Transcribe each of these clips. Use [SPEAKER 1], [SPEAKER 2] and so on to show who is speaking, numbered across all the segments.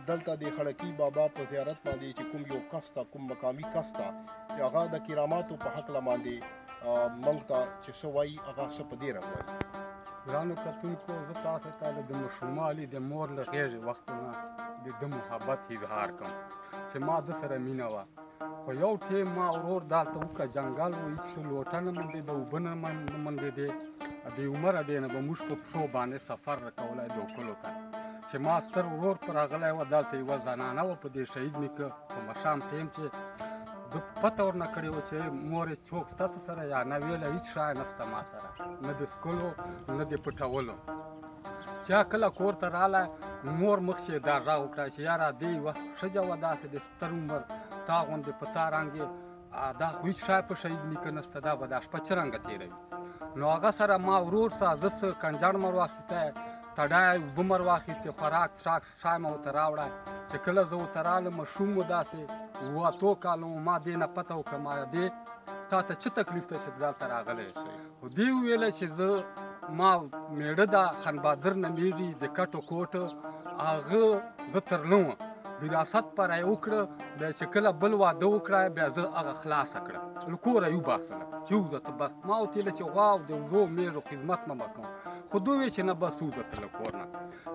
[SPEAKER 1] دلته د خړکي بابا په زیارت باندې چې کوم یو کس ته کوم مقامي کس ته چې هغه د کراماتو په هکله باندې موږ ته چې څه وایي هغه څه په دې رنګ وایي.
[SPEAKER 2] ګرانو کتونکو، زه تاسو ته د ماشوموالي د مور له غېږې وختونه د ده محبت اظهار کوم چې ما ده سره مینه وه. خو یو ټیم ما ورور دلته وکړه جنګل و، هېڅ لوټه نه منډېده، اوبه نه منډېدې. بې عمره دی نه به موږ په پښو باندې سفر راکولی د کلو ته چې ما ستر ورور پر راغلی وه. دلته یوه زنانه وه په دې شهید نیکه په مشام ټیم چې ده پته ورنه کړې وه چې مورې څوک سته ته سره یا نه ویله هېڅ شی نشته ما سره، نه د څکلو نه د پټولو. چې کله کور ته راغلی مور مخکې دا غږ وکړه چې یاره دې یوه ښځه وه داسې د ستر عمر تا غوندې په تا رنګ یې دا خو هېڅ شی په شهید نیکه نشته، دا به دا شپه څرنګه تېروي. نو هغه سره ما ورور سره زه څه کنجړ مر واخیستی، تډی اوبه مر واخیستې، خوراک څښاک شی مې ورته راوړی. چې کله زه ورته رالم ماشوم و داسې اوه اتو کالو و، ما دې نه پته وکړه ما دې تا ته څه تکلیف دی چې دلته راغلی. خو دې وویله چې زه ما مېړه ده خانبادر نومېږي د کټو کوټ، هغه زه تر نه وم وراثت پر یې وکړه. بیا چې کله بل واده وکړه بیا زه هغه خلاصه کړه له کوره یې وباسله چې ووځه بس. ما ورته ویله چې غوا او د وزو مېږو خدمت مه به کوم، خو دوی ویل چې نه بس ووځه له کور نه.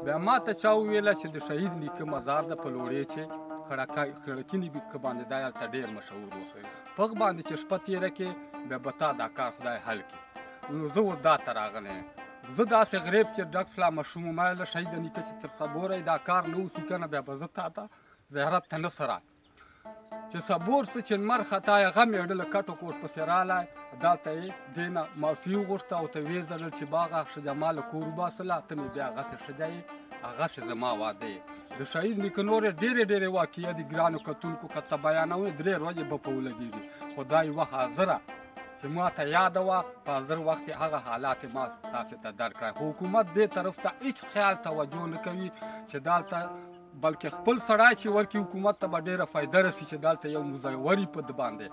[SPEAKER 2] بیا ما ته چا وویله چې د شهید نیکه مزار ده په لوړې چې خړکي نیکه باندې دا هلته ډېر مشهور و، په هغه باندې چې شپه تېره کړې بیا به تا دا کار خدای حل کړي. نو زه ور دا ته راغلی یم. زه داسې غریب چې ډک فلا ماشوم وم، ما له شهید نیکه چې تر سبوره دا کار نه وسي که نه بیا به زه تا ته زیارت ته نه سره چې سبور څه چې لمر خطا یې هغه مېړه له کټو کوټ پسې رالی. دلته یې دې نه معافي وغوښته او ته ویې ځړل چې باغه ښځه ما له کور وباسله، ته مې بیا هغسې ښځه یې هغسې زما واده یې. د شهید نیکه نورې ډېرې واقعې دي ګرانو کتونکو، که ته بیانوې 3 ورځې به په ولګېږي. خو دا یوه حاضره چې ما ته یاده وه، په حاضر وخت هغه حالات ما تاسې ته درکړی. خو حکومت دې طرف ته هېڅ خیال توجه نه کوي چې دلته بلکې خپل سړی چې ورکړي حکومت ته به ډېره فایده رسي چې دلته یو مزوري په ده باندې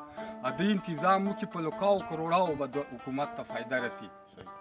[SPEAKER 2] د انتظام وکړي، په لکاو کروړاو به حکومت ته فایده رسي.